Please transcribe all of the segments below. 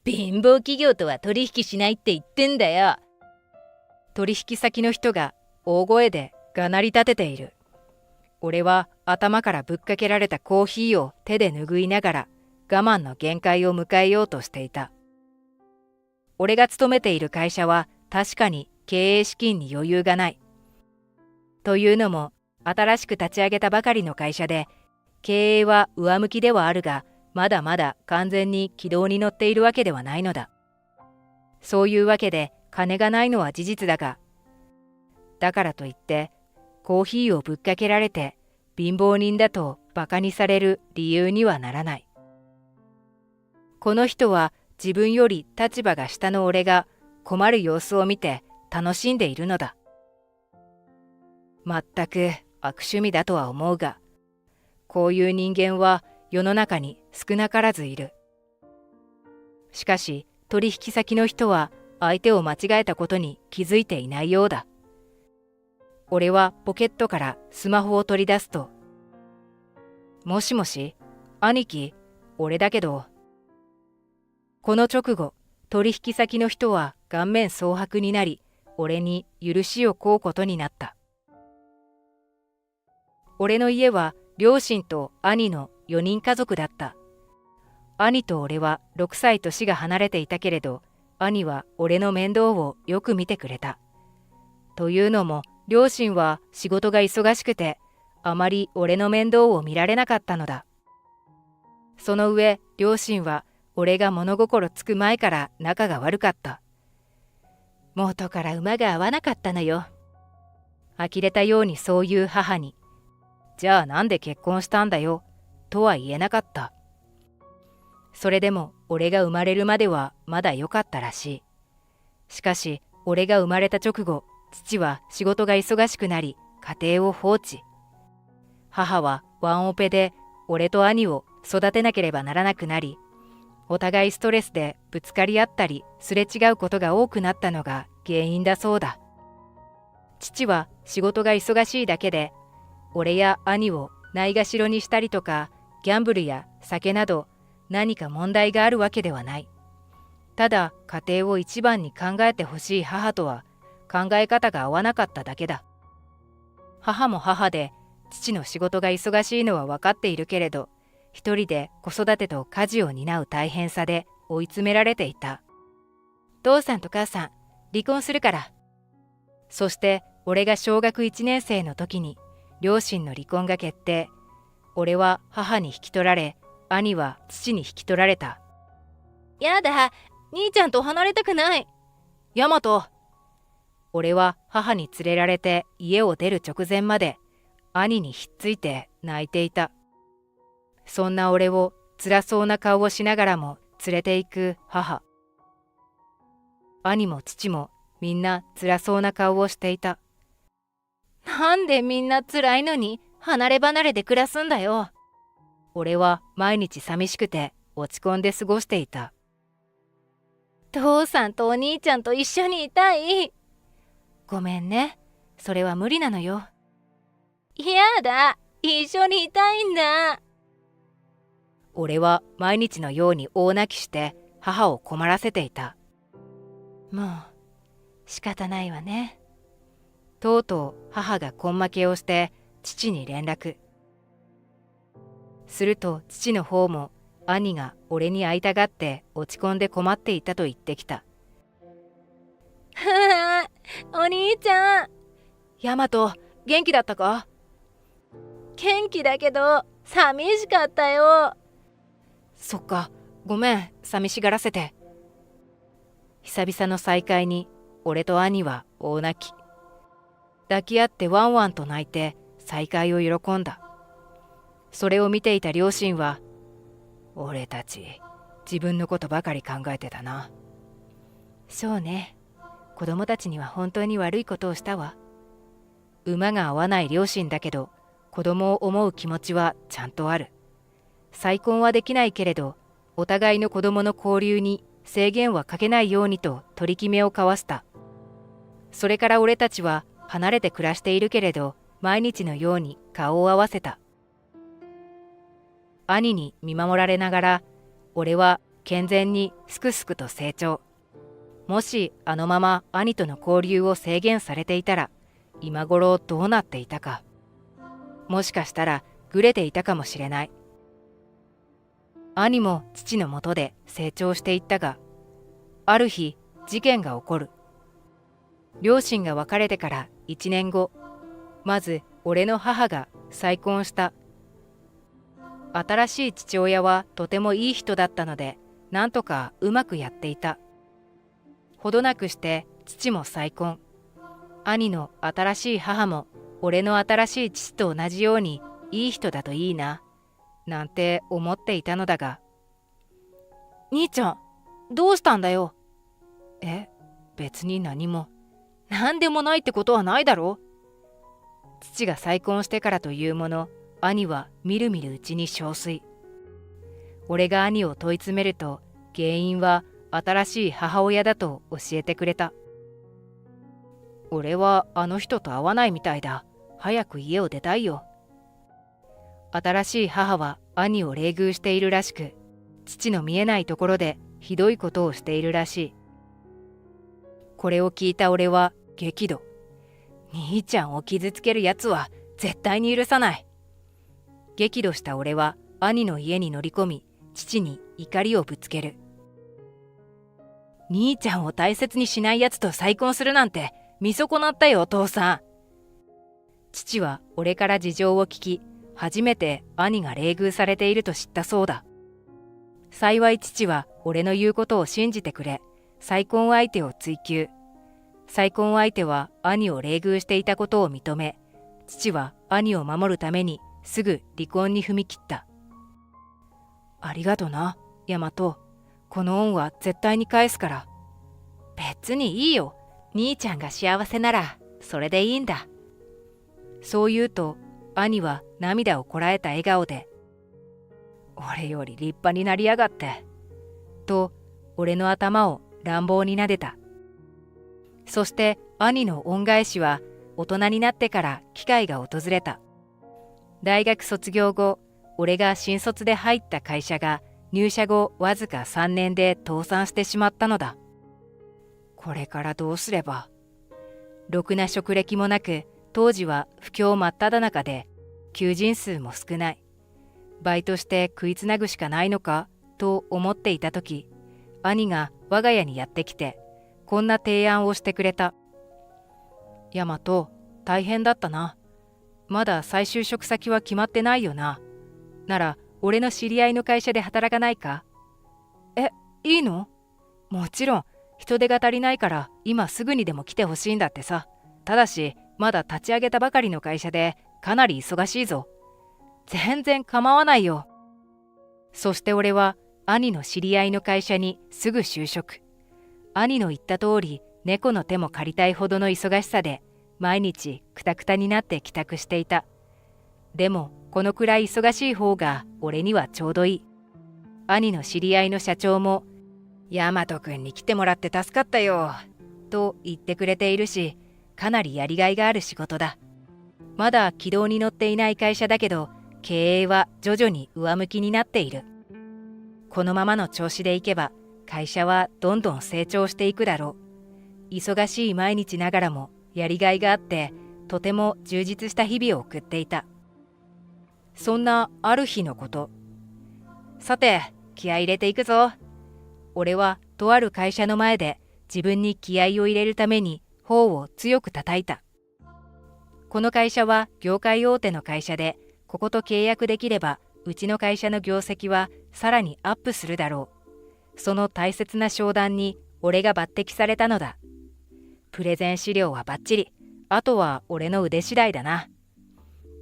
貧乏企業とは取引しないって言ってんだよ。取引先の人が大声でがなり立てている。俺は頭からぶっかけられたコーヒーを手で拭いながら我慢の限界を迎えようとしていた。俺が勤めている会社は確かに経営資金に余裕がない。というのも新しく立ち上げたばかりの会社で、経営は上向きではあるが、まだまだ完全に軌道に乗っているわけではないのだ。そういうわけで金がないのは事実だが、だからといってコーヒーをぶっかけられて貧乏人だとバカにされる理由にはならない。この人は自分より立場が下の俺が困る様子を見て楽しんでいるのだ。まったく悪趣味だとは思うが、こういう人間は世の中に少なからずいる。しかし取引先の人は相手を間違えたことに気づいていないようだ。俺はポケットからスマホを取り出すと、もしもし、兄貴、俺だけど。この直後、取引先の人は顔面蒼白になり、俺に許しを請うことになった。俺の家は両親と兄の4人家族だった。兄と俺は6歳年が離れていたけれど、兄は俺の面倒をよく見てくれた。というのも、両親は仕事が忙しくて、あまり俺の面倒を見られなかったのだ。その上、両親は俺が物心つく前から仲が悪かった。元から馬が合わなかったのよ。呆れたようにそういう母に、じゃあなんで結婚したんだよ、とは言えなかった。それでも俺が生まれるまではまだ良かったらしい。しかし俺が生まれた直後、父は仕事が忙しくなり家庭を放置。母はワンオペで俺と兄を育てなければならなくなり、お互いストレスでぶつかり合ったりすれ違うことが多くなったのが原因だそうだ。父は仕事が忙しいだけで、俺や兄をないがしろにしたりとか、ギャンブルや酒など何か問題があるわけではない。ただ家庭を一番に考えてほしい母とは考え方が合わなかっただけだ。母も母で、父の仕事が忙しいのは分かっているけれど、一人で子育てと家事を担う大変さで追い詰められていた。父さんと母さん、離婚するから。そして俺が小学1年生の時に両親の離婚が決定。俺は母に引き取られ、兄は父に引き取られた。やだ、兄ちゃんと離れたくない。ヤマト。俺は母に連れられて家を出る直前まで兄にひっついて泣いていた。そんな俺を辛そうな顔をしながらも連れて行く母。兄も父もみんな辛そうな顔をしていた。なんでみんな辛いのに離れ離れで暮らすんだよ。俺は毎日寂しくて落ち込んで過ごしていた。父さんとお兄ちゃんと一緒にいたい。ごめんね、それは無理なのよ。やだ、一緒にいたいんだ。俺は毎日のように大泣きして母を困らせていた。もう仕方ないわね。とうとう母が根負けをして父に連絡。すると父の方も兄が俺に会いたがって落ち込んで困っていたと言ってきた。はあ、お兄ちゃん。ヤマト、元気だったか？元気だけど寂しかったよ。そっか、ごめん、寂しがらせて。久々の再会に俺と兄は大泣き。抱き合ってワンワンと泣いて再会を喜んだ。それを見ていた両親は、俺たち自分のことばかり考えてたな。そうね、子供たちには本当に悪いことをしたわ。馬が合わない両親だけど、子供を思う気持ちはちゃんとある。再婚はできないけれど、お互いの子供の交流に制限はかけないようにと取り決めを交わした。それから俺たちは離れて暮らしているけれど、毎日のように顔を合わせた。兄に見守られながら、俺は健全にすくすくと成長。もしあのまま兄との交流を制限されていたら、今頃どうなっていたか。もしかしたらぐれていたかもしれない。兄も父のもとで成長していったが、ある日事件が起こる。両親が別れてから1年後、まず俺の母が再婚した。新しい父親はとてもいい人だったので、なんとかうまくやっていた。ほどなくして父も再婚。兄の新しい母も俺の新しい父と同じようにいい人だといいな、なんて思っていたのだが。兄ちゃん、どうしたんだよ。別に何も。なんでもないってことはないだろ。父が再婚してからというもの、兄はみるみるうちに憔悴。俺が兄を問い詰めると、原因は新しい母親だと教えてくれた。俺はあの人と会わないみたいだ。早く家を出たいよ。新しい母は兄を冷遇しているらしく、父の見えないところでひどいことをしているらしい。これを聞いた俺は激怒。兄ちゃんを傷つけるやつは絶対に許さない。激怒した俺は兄の家に乗り込み、父に怒りをぶつける。兄ちゃんを大切にしないやつと再婚するなんて見損なったよ、お父さん。父は俺から事情を聞き、初めて兄が冷遇されていると知ったそうだ。幸い父は俺の言うことを信じてくれ、再婚相手を追及。再婚相手は兄を冷遇していたことを認め、父は兄を守るためにすぐ離婚に踏み切った。ありがとな、大和。この恩は絶対に返すから。別にいいよ。兄ちゃんが幸せならそれでいいんだ。そう言うと、兄は涙をこらえた笑顔で、俺より立派になりやがって、と俺の頭を乱暴に撫でた。そして兄の恩返しは大人になってから機会が訪れた。大学卒業後、俺が新卒で入った会社が入社後わずか3年で倒産してしまったのだ。これからどうすれば。ろくな職歴もなく、当時は不況真っ只中で求人数も少ない。バイトして食いつなぐしかないのかと思っていた時、兄が我が家にやってきてこんな提案をしてくれた。大和、大変だったな。まだ再就職先は決まってないよな。なら俺の知り合いの会社で働かないか。いいの？もちろん。人手が足りないから今すぐにでも来てほしいんだってさ。ただしまだ立ち上げたばかりの会社でかなり忙しいぞ。全然構わないよ。そして俺は兄の知り合いの会社にすぐ就職。兄の言った通り、猫の手も借りたいほどの忙しさで毎日クタクタになって帰宅していた。でもこのくらい忙しい方が俺にはちょうどいい。兄の知り合いの社長も大和くんに来てもらって助かったよと言ってくれているし、かなりやりがいがある仕事だ。まだ軌道に乗っていない会社だけど、経営は徐々に上向きになっている。このままの調子でいけば会社はどんどん成長していくだろう。忙しい毎日ながらもやりがいがあって、とても充実した日々を送っていた。そんなある日のこと。さて、気合い入れていくぞ。俺はとある会社の前で自分に気合を入れるために頬を強く叩いた。この会社は業界大手の会社で、ここと契約できればうちの会社の業績はさらにアップするだろう。その大切な商談に俺が抜擢されたのだ。プレゼン資料はバッチリ。あとは俺の腕次第だな。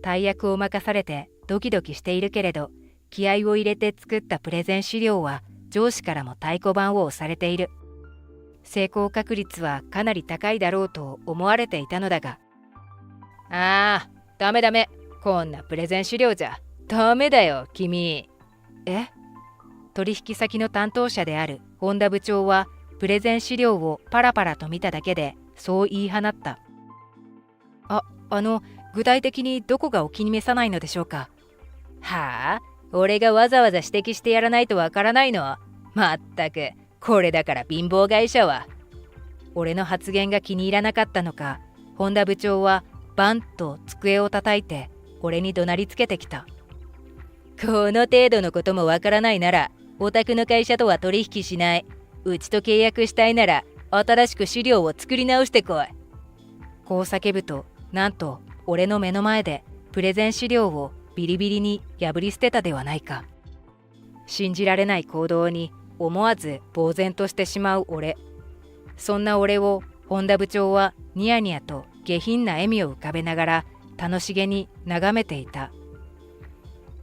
大役を任されてドキドキしているけれど、気合を入れて作ったプレゼン資料は上司からも太鼓判を押されている。成功確率はかなり高いだろうと思われていたのだが、ダメ。こんなプレゼン資料じゃダメだよ、君。取引先の担当者である本田部長はプレゼン資料をパラパラと見ただけでそう言い放った。具体的にどこがお気に召さないのでしょうか。俺がわざわざ指摘してやらないとわからないの？まったく、これだから貧乏会社は。俺の発言が気に入らなかったのか、本田部長はバンと机を叩いて俺に怒鳴りつけてきた。この程度のこともわからないなら、お宅の会社とは取引しない。うちと契約したいなら、新しく資料を作り直してこい。こう叫ぶと、なんと俺の目の前でプレゼン資料をビリビリに破り捨てたではないか。信じられない行動に思わず呆然としてしまう俺。そんな俺を本田部長はニヤニヤと下品な笑みを浮かべながら楽しげに眺めていた。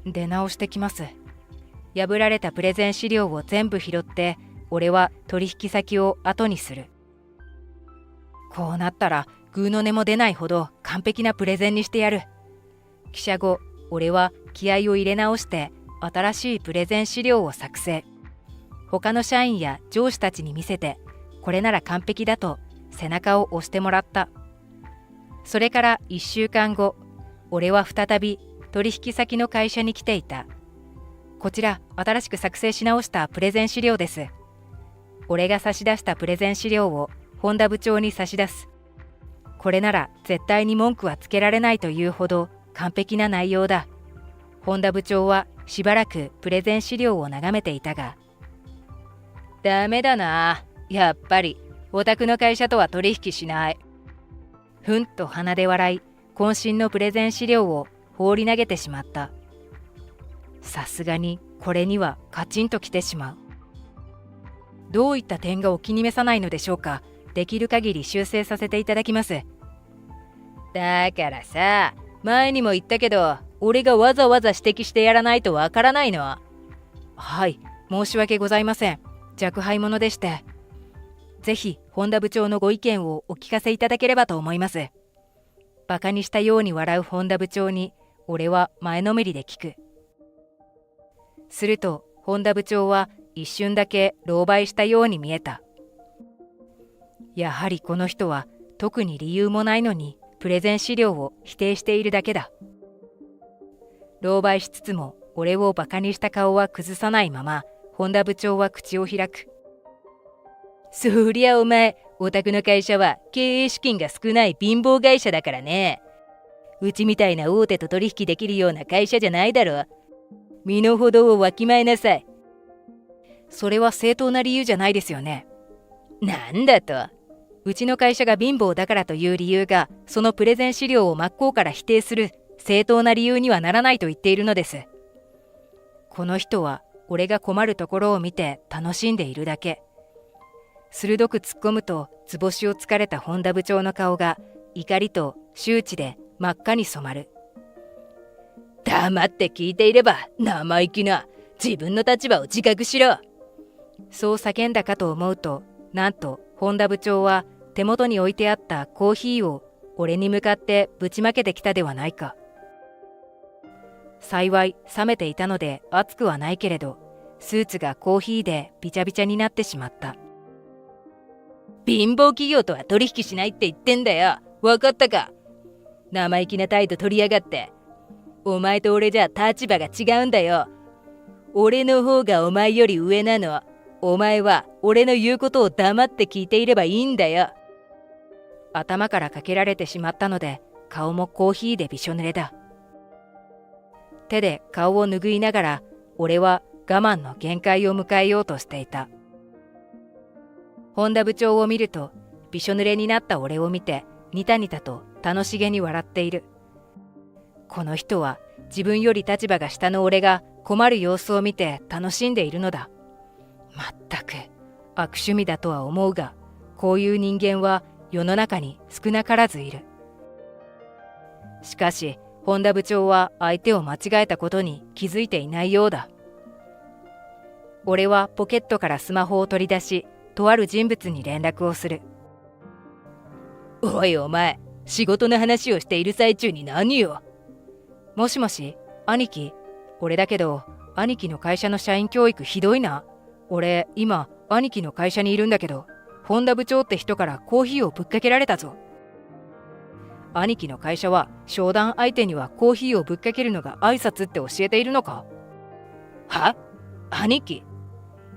出直してきます。破られたプレゼン資料を全部拾って俺は取引先を後にする。こうなったらグーの音も出ないほど完璧なプレゼンにしてやる。記者後、俺は気合を入れ直して新しいプレゼン資料を作成。他の社員や上司たちに見せて、これなら完璧だと背中を押してもらった。それから1週間後、俺は再び取引先の会社に来ていた。こちら、新しく作成し直したプレゼン資料です。俺が差し出したプレゼン資料を本田部長に差し出す。これなら絶対に文句はつけられないというほど完璧な内容だ。本田部長はしばらくプレゼン資料を眺めていたが、ダメだな。やっぱりお宅の会社とは取引しない。ふんと鼻で笑い、渾身のプレゼン資料を放り投げてしまった。さすがにこれにはカチンときてしまう。どういった点がお気に召さないのでしょうか。できる限り修正させていただきます。だからさ、前にも言ったけど、俺がわざわざ指摘してやらないとわからないの。はい、申し訳ございません。若輩者でして。ぜひ本田部長のご意見をお聞かせいただければと思います。バカにしたように笑う本田部長に俺は前のめりで聞く。すると本田部長は一瞬だけ狼狽したように見えた。やはりこの人は特に理由もないのにプレゼン資料を否定しているだけだ。狼狽しつつも俺をバカにした顔は崩さないまま、本田部長は口を開く。そりゃお前、お宅の会社は経営資金が少ない貧乏会社だからね。うちみたいな大手と取引できるような会社じゃないだろ。身の程をわきまえなさい。それは正当な理由じゃないですよね。なんだと。うちの会社が貧乏だからという理由が、そのプレゼン資料を真っ向から否定する正当な理由にはならないと言っているのです。この人は俺が困るところを見て楽しんでいるだけ。鋭く突っ込むと図星をつかれた本田部長の顔が怒りと羞恥で真っ赤に染まる。黙って聞いていれば生意気な。自分の立場を自覚しろ。そう叫んだかと思うと、なんと本田部長は手元に置いてあったコーヒーを俺に向かってぶちまけてきたではないか。幸い冷めていたので熱くはないけれど、スーツがコーヒーでびちゃびちゃになってしまった。貧乏企業とは取引しないって言ってんだよ。わかったか。生意気な態度取りやがって。お前と俺じゃ立場が違うんだよ。俺の方がお前より上なの。お前は俺の言うことを黙って聞いていればいいんだよ。頭からかけられてしまったので、顔もコーヒーでびしょ濡れだ。手で顔を拭いながら、俺は我慢の限界を迎えようとしていた。本田部長を見ると、びしょ濡れになった俺を見て、ニタニタと楽しげに笑っている。この人は自分より立場が下の俺が困る様子を見て楽しんでいるのだ。まったく悪趣味だとは思うが、こういう人間は世の中に少なからずいる。しかし本田部長は相手を間違えたことに気づいていないようだ。俺はポケットからスマホを取り出し、とある人物に連絡をする。おいお前、仕事の話をしている最中に何よ。もしもし、兄貴。俺だけど、兄貴の会社の社員教育ひどいな。俺、今、兄貴の会社にいるんだけど、本田部長って人からコーヒーをぶっかけられたぞ。兄貴の会社は、商談相手にはコーヒーをぶっかけるのが挨拶って教えているのか。は？兄貴？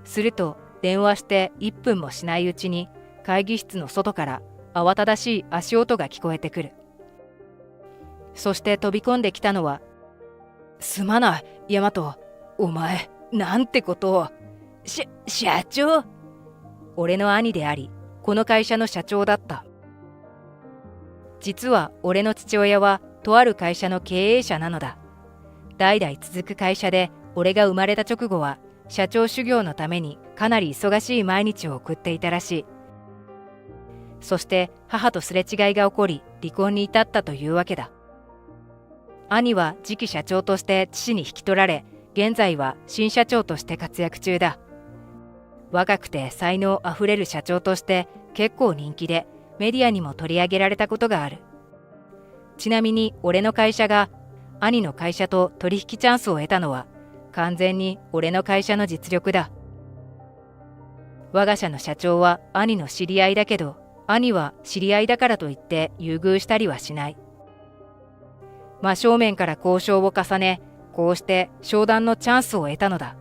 すると電話して1分もしないうちに会議室の外から慌ただしい足音が聞こえてくる。そして飛び込んできたのは、すまない、ヤマト。お前、なんてことを。社長。俺の兄であり、この会社の社長だった。実は俺の父親はとある会社の経営者なのだ。代々続く会社で、俺が生まれた直後は社長修行のためにかなり忙しい毎日を送っていたらしい。そして母とすれ違いが起こり、離婚に至ったというわけだ。兄は次期社長として父に引き取られ、現在は新社長として活躍中だ。若くて才能あふれる社長として結構人気で、メディアにも取り上げられたことがある。ちなみに俺の会社が兄の会社と取引チャンスを得たのは、完全に俺の会社の実力だ。我が社の社長は兄の知り合いだけど、兄は知り合いだからといって優遇したりはしない。真正面から交渉を重ね、こうして商談のチャンスを得たのだ。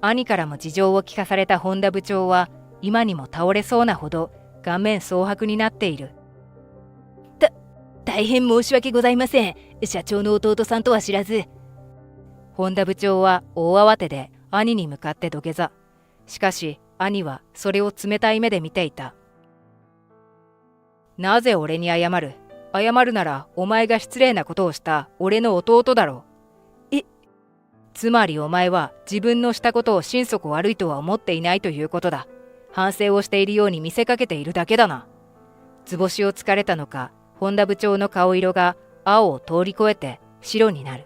兄からも事情を聞かされた本田部長は、今にも倒れそうなほど顔面蒼白になっている。大変申し訳ございません。社長の弟さんとは知らず。本田部長は大慌てで兄に向かって土下座。しかし兄はそれを冷たい目で見ていた。なぜ俺に謝る？謝るならお前が失礼なことをした俺の弟だろう。つまりお前は自分のしたことを心底悪いとは思っていないということだ。反省をしているように見せかけているだけだな。図星をつかれたのか、本田部長の顔色が青を通り越えて白になる。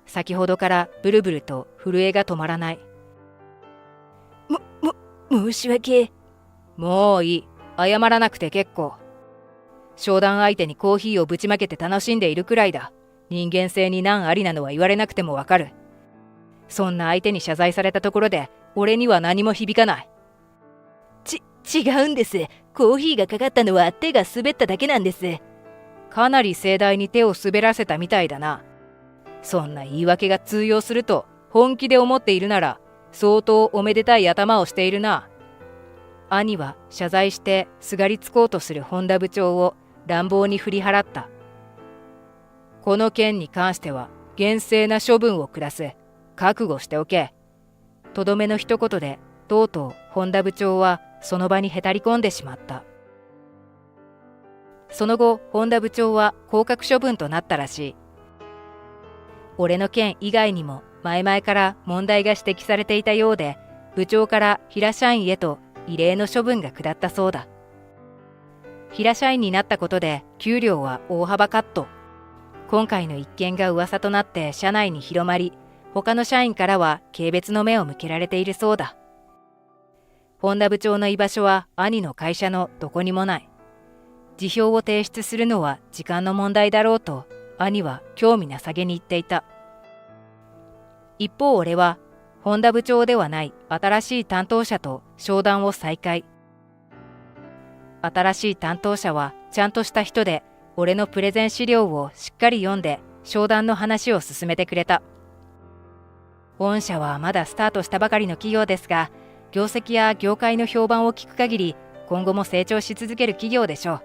先ほどからブルブルと震えが止まらない。申し訳。もういい。謝らなくて結構。商談相手にコーヒーをぶちまけて楽しんでいるくらいだ。人間性に難ありなのは言われなくてもわかる。そんな相手に謝罪されたところで、俺には何も響かない。違うんです。コーヒーがかかったのは手が滑っただけなんです。かなり盛大に手を滑らせたみたいだな。そんな言い訳が通用すると本気で思っているなら、相当おめでたい頭をしているな。兄は謝罪してすがりつこうとする本田部長を乱暴に振り払った。この件に関しては厳正な処分を下す。覚悟しておけ。とどめの一言で、とうとう本田部長はその場にへたり込んでしまった。その後、本田部長は降格処分となったらしい。俺の件以外にも前々から問題が指摘されていたようで、部長から平社員へと異例の処分が下ったそうだ。平社員になったことで給料は大幅カット。今回の一件が噂となって社内に広まり、他の社員からは軽蔑の目を向けられているそうだ。本田部長の居場所は兄の会社のどこにもない。辞表を提出するのは時間の問題だろうと兄は興味なさげに言っていた。一方俺は本田部長ではない新しい担当者と商談を再開。新しい担当者はちゃんとした人で、俺のプレゼン資料をしっかり読んで商談の話を進めてくれた。御社はまだスタートしたばかりの企業ですが、業績や業界の評判を聞く限り、今後も成長し続ける企業でしょう。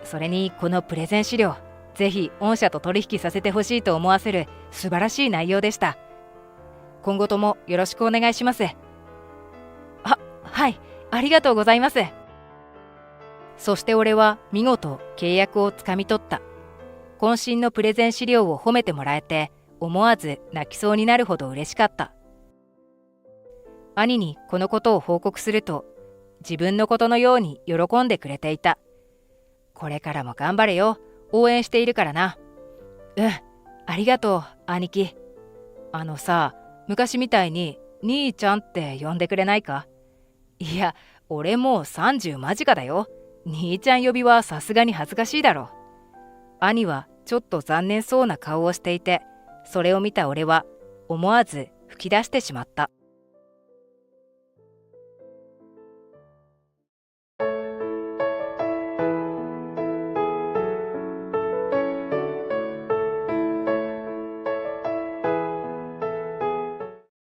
それにこのプレゼン資料、ぜひ御社と取引させてほしいと思わせる素晴らしい内容でした。今後ともよろしくお願いします。はい、ありがとうございます。そして俺は見事契約をつかみ取った。渾身のプレゼン資料を褒めてもらえて、思わず泣きそうになるほど嬉しかった。兄にこのことを報告すると、自分のことのように喜んでくれていた。これからも頑張れよ。応援しているからな。ありがとう、兄貴。昔みたいに兄ちゃんって呼んでくれないか？いや、俺もう30間近だよ。兄ちゃん呼びはさすがに恥ずかしいだろ。兄はちょっと残念そうな顔をしていて、それを見た俺は思わず吹き出してしまった。